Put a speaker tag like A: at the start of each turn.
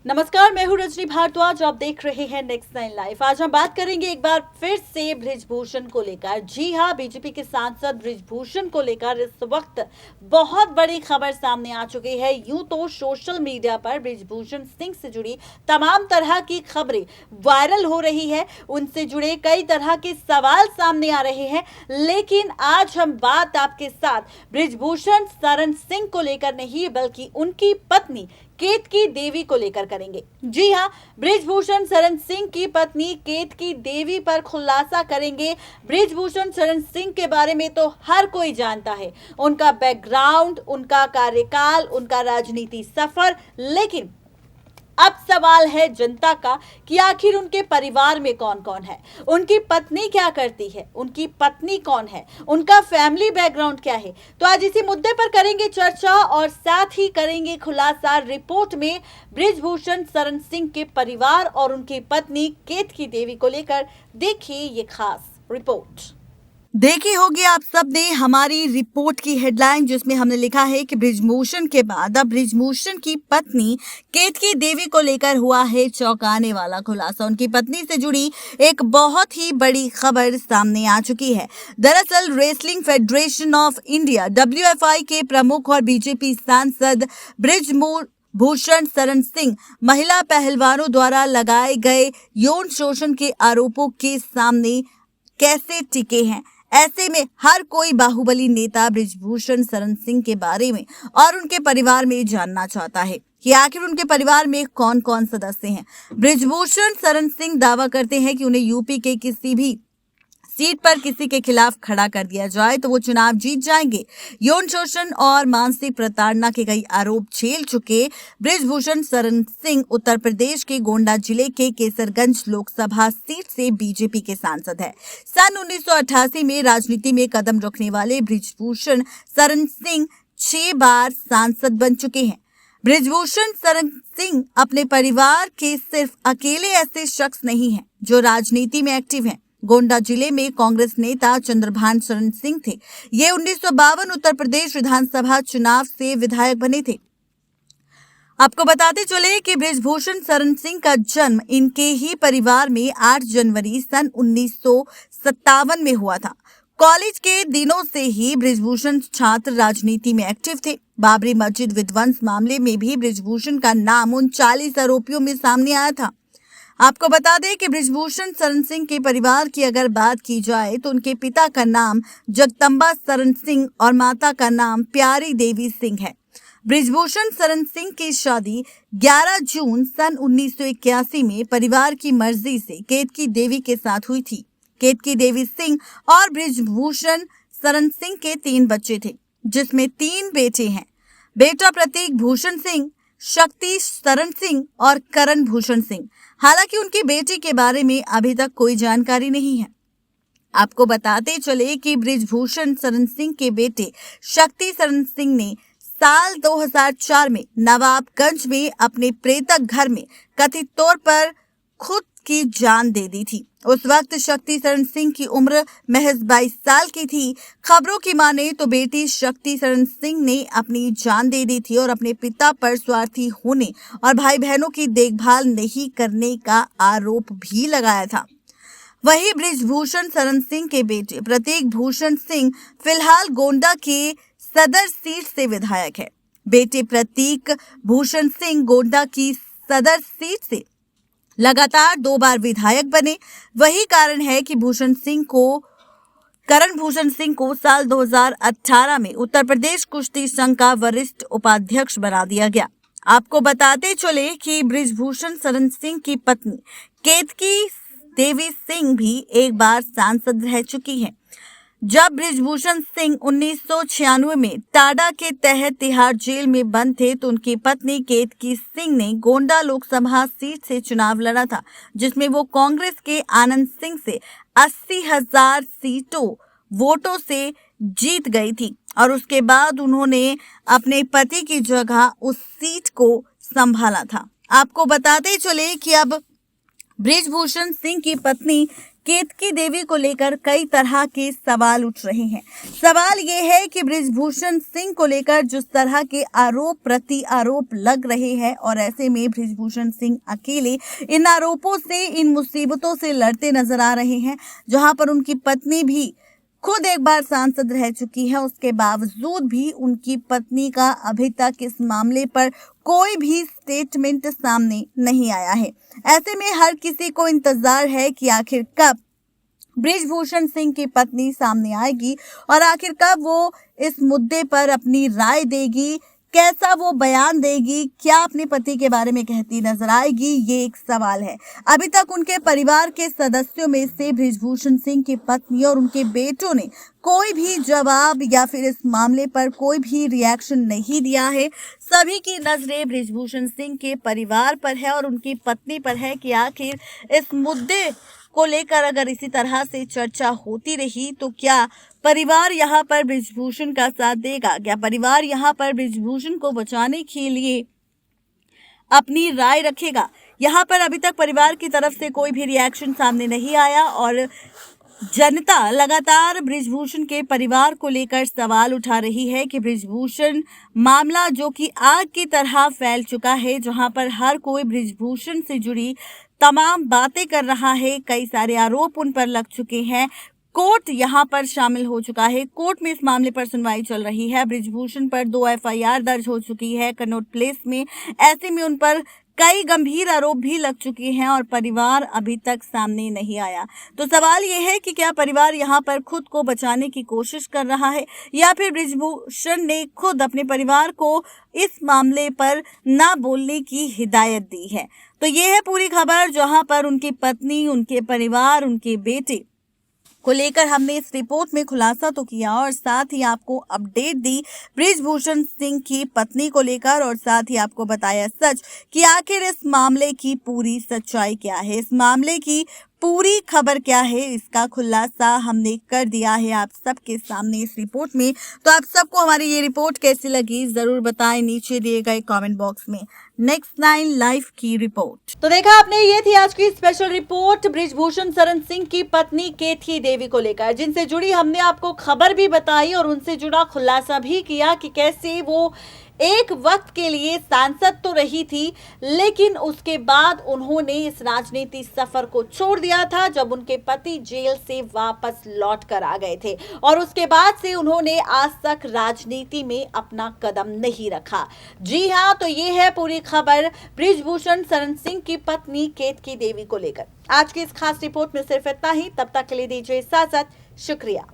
A: नमस्कार, मैं हूँ रजनी भारद्वाज। आप देख रहे हैं नेक्स्ट 9 लाइव। आज हम बात करेंगे एक बार फिर से बृजभूषण को लेकर। जी हाँ, बीजेपी के सांसद बृजभूषण को लेकर इस वक्त बहुत बड़ी खबर सामने आ चुकी है। यूं तो सोशल मीडिया पर बृजभूषण सिंह से जुड़ी तमाम तरह की खबरें वायरल हो रही है, उनसे जुड़े कई तरह के सवाल सामने आ रहे हैं, लेकिन आज हम बात आपके साथ बृजभूषण शरण सिंह को लेकर नहीं बल्कि उनकी पत्नी केतकी देवी को लेकर करेंगे। जी हां, बृजभूषण शरण सिंह की पत्नी केतकी देवी पर खुलासा करेंगे। बृजभूषण शरण सिंह के बारे में तो हर कोई जानता है, उनका बैकग्राउंड, उनका कार्यकाल, उनका राजनीति सफर, लेकिन अब सवाल है जनता का कि आखिर उनके परिवार में कौन कौन है, उनकी पत्नी क्या करती है, उनकी पत्नी कौन है, उनका फैमिली बैकग्राउंड क्या है। तो आज इसी मुद्दे पर करेंगे चर्चा और साथ ही करेंगे खुलासा। रिपोर्ट में बृजभूषण शरण सिंह के परिवार और उनकी पत्नी केतकी देवी को लेकर देखिए ये खास रिपोर्ट। देखी होगी आप सब ने हमारी रिपोर्ट की हेडलाइन, जिसमें हमने लिखा है कि बृजभूषण के बाद अब बृजभूषण की पत्नी केतकी देवी को लेकर हुआ है चौंकाने वाला खुलासा। उनकी पत्नी से जुड़ी एक बहुत ही बड़ी खबर सामने आ चुकी है। दरअसल wrestling federation of India WFI के प्रमुख और बीजेपी सांसद बृजभूषण शरण सिंह महिला पहलवानों द्वारा लगाए गए यौन शोषण के आरोपों के सामने कैसे टिके हैं। ऐसे में हर कोई बाहुबली नेता बृजभूषण शरण सिंह के बारे में और उनके परिवार में जानना चाहता है कि आखिर उनके परिवार में कौन कौन सदस्य हैं। बृजभूषण शरण सिंह दावा करते हैं कि उन्हें यूपी के किसी भी सीट पर किसी के खिलाफ खड़ा कर दिया जाए तो वो चुनाव जीत जाएंगे। यौन शोषण और मानसिक प्रताड़ना के कई आरोप झेल चुके बृजभूषण शरण सिंह उत्तर प्रदेश के गोंडा जिले के केसरगंज लोकसभा सीट से बीजेपी के सांसद है। सन 1988 में राजनीति में कदम रखने वाले बृजभूषण शरण सिंह 6 बार सांसद बन चुके हैं। बृजभूषण शरण सिंह अपने परिवार के सिर्फ अकेले ऐसे शख्स नहीं हैं जो राजनीति में एक्टिव हैं। गोंडा जिले में कांग्रेस नेता चंद्रभान शरण सिंह थे। ये 1952 उत्तर प्रदेश विधानसभा चुनाव से विधायक बने थे। आपको बताते चले कि बृजभूषण शरण सिंह का जन्म इनके ही परिवार में 8 जनवरी सन 1957 में हुआ था। कॉलेज के दिनों से ही बृजभूषण छात्र राजनीति में एक्टिव थे। बाबरी मस्जिद विध्वंस मामले में भी बृजभूषण का नाम उन 40 आरोपियों में सामने आया था। आपको बता दें कि बृजभूषण शरण सिंह के परिवार की अगर बात की जाए तो उनके पिता का नाम जगदम्बा शरण सिंह और माता का नाम प्यारी देवी सिंह है। बृजभूषण शरण सिंह की शादी 11 जून सन 1981 में परिवार की मर्जी से केतकी देवी के साथ हुई थी। केतकी देवी सिंह और बृजभूषण शरण सिंह के 3 बच्चे थे, जिसमें 3 बेटे हैं। बेटा प्रतीक भूषण सिंह, शक्ति शरण सिंह और करण भूषण सिंह। हालांकि उनकी बेटी के बारे में अभी तक कोई जानकारी नहीं है। आपको बताते चले कि बृजभूषण शरण सिंह के बेटे शक्ति शरण सिंह ने साल 2004 में नवाबगंज में अपने प्रेतक घर में कथित तौर पर खुद की जान दे दी थी। उस वक्त शक्ति शरण सिंह की उम्र महज 22 साल की थी। खबरों की माने तो बेटी शक्ति शरण सिंह ने अपनी जान दे दी थी और अपने पिता पर स्वार्थी होने और भाई बहनों की देखभाल नहीं करने का आरोप भी लगाया था। वहीं बृजभूषण शरण सिंह के बेटे प्रतीक भूषण सिंह फिलहाल गोंडा के सदर सीट से विधायक है। बेटे प्रतीक भूषण सिंह गोंडा की सदर सीट से लगातार 2 बार विधायक बने। वही कारण है कि करण भूषण सिंह को साल 2018 में उत्तर प्रदेश कुश्ती संघ का वरिष्ठ उपाध्यक्ष बना दिया गया। आपको बताते चले कि बृजभूषण शरण सिंह की पत्नी केतकी देवी सिंह भी एक बार सांसद रह चुकी हैं। जब बृजभूषण सिंह 1996 में टाडा के तहत तिहाड़ जेल में बंद थे तो उनकी पत्नी केतकी सिंह ने गोंडा लोकसभा सीट से चुनाव लड़ा था, जिसमें वो कांग्रेस के आनंद सिंह से 80,000 वोटों से जीत गई थी और उसके बाद उन्होंने अपने पति की जगह उस सीट को संभाला था। आपको बताते चले कि अब बृजभूषण सिंह की पत्नी केतकी देवी को लेकर कई तरह के सवाल उठ रहे हैं। सवाल ये है कि बृजभूषण सिंह को लेकर जिस तरह के आरोप प्रति आरोप लग रहे हैं और ऐसे में बृजभूषण सिंह अकेले इन आरोपों से, इन मुसीबतों से लड़ते नजर आ रहे हैं, जहां पर उनकी पत्नी भी खुद एक बार सांसद रह चुकी है, उसके बावजूद भी उनकी पत्नी का अभी तक इस मामले पर कोई भी स्टेटमेंट सामने नहीं आया है। ऐसे में हर किसी को इंतजार है कि आखिर कब बृजभूषण सिंह की पत्नी सामने आएगी और आखिर कब वो इस मुद्दे पर अपनी राय देगी, कैसा वो बयान देगी, क्या अपने पति के बारे में कहती नजर आएगी, ये एक सवाल है। अभी तक उनके परिवार के सदस्यों में से बृजभूषण सिंह की पत्नी और उनके बेटों ने कोई भी जवाब या फिर इस मामले पर कोई भी रिएक्शन नहीं दिया है। सभी की नजरें बृजभूषण सिंह के परिवार पर है और उनकी पत्नी पर है कि आखिर इस मुद्दे को लेकर अगर इसी तरह से चर्चा होती रही तो क्या परिवार यहाँ पर बृजभूषण का साथ देगा, क्या परिवार यहाँ पर बृजभूषण को बचाने के लिए अपनी राय रखेगा। यहाँ पर अभी तक परिवार की तरफ से कोई भी रिएक्शन सामने नहीं आया और जनता लगातार बृजभूषण के परिवार को लेकर सवाल उठा रही है कि बृजभूषण मामला जो कि आग की तरह फैल चुका है, जहां पर हर कोई बृजभूषण से जुड़ी तमाम बातें कर रहा है, कई सारे आरोप उन पर लग चुके हैं, कोर्ट यहां पर शामिल हो चुका है, कोर्ट में इस मामले पर सुनवाई चल रही है, बृजभूषण पर 2 एफआईआर दर्ज हो चुकी है कनॉट प्लेस में। ऐसे में उन पर कई गंभीर आरोप भी लग चुके हैं और परिवार अभी तक सामने नहीं आया। तो सवाल यह है कि क्या परिवार यहाँ पर खुद को बचाने की कोशिश कर रहा है या फिर बृजभूषण ने खुद अपने परिवार को इस मामले पर ना बोलने की हिदायत दी है। तो ये है पूरी खबर, जहां पर उनकी पत्नी, उनके परिवार, उनके बेटे को लेकर हमने इस रिपोर्ट में खुलासा तो किया और साथ ही आपको अपडेट दी बृजभूषण सिंह की पत्नी को लेकर और साथ ही आपको बताया सच कि आखिर इस मामले की पूरी सच्चाई क्या है, इस मामले की पूरी खबर क्या है, इसका खुलासा हमने कर दिया है आप सबके सामने इस रिपोर्ट में। तो आप सबको हमारी ये रिपोर्ट कैसी लगी जरूर बताएं नीचे दिए गए कमेंट बॉक्स में। नेक्स्ट 9 लाइव की रिपोर्ट। तो देखा आपने, ये थी आज की स्पेशल रिपोर्ट बृजभूषण शरण सिंह की पत्नी केतकी देवी को लेकर, जिनसे जुड़ी हमने आपको खबर भी बताई और उनसे जुड़ा खुलासा भी किया कि कैसे वो एक वक्त के लिए सांसद तो रही थी, लेकिन उसके बाद उन्होंने इस राजनीति सफर को छोड़ दिया था जब उनके पति जेल से वापस लौट कर आ गए थे और उसके बाद से उन्होंने आज तक राजनीति में अपना कदम नहीं रखा। जी हाँ, तो ये है पूरी खबर बृजभूषण शरण सिंह की पत्नी केतकी देवी को लेकर। आज की इस खास रिपोर्ट में सिर्फ इतना ही, तब तक के लिए दीजिए इजाजत, शुक्रिया।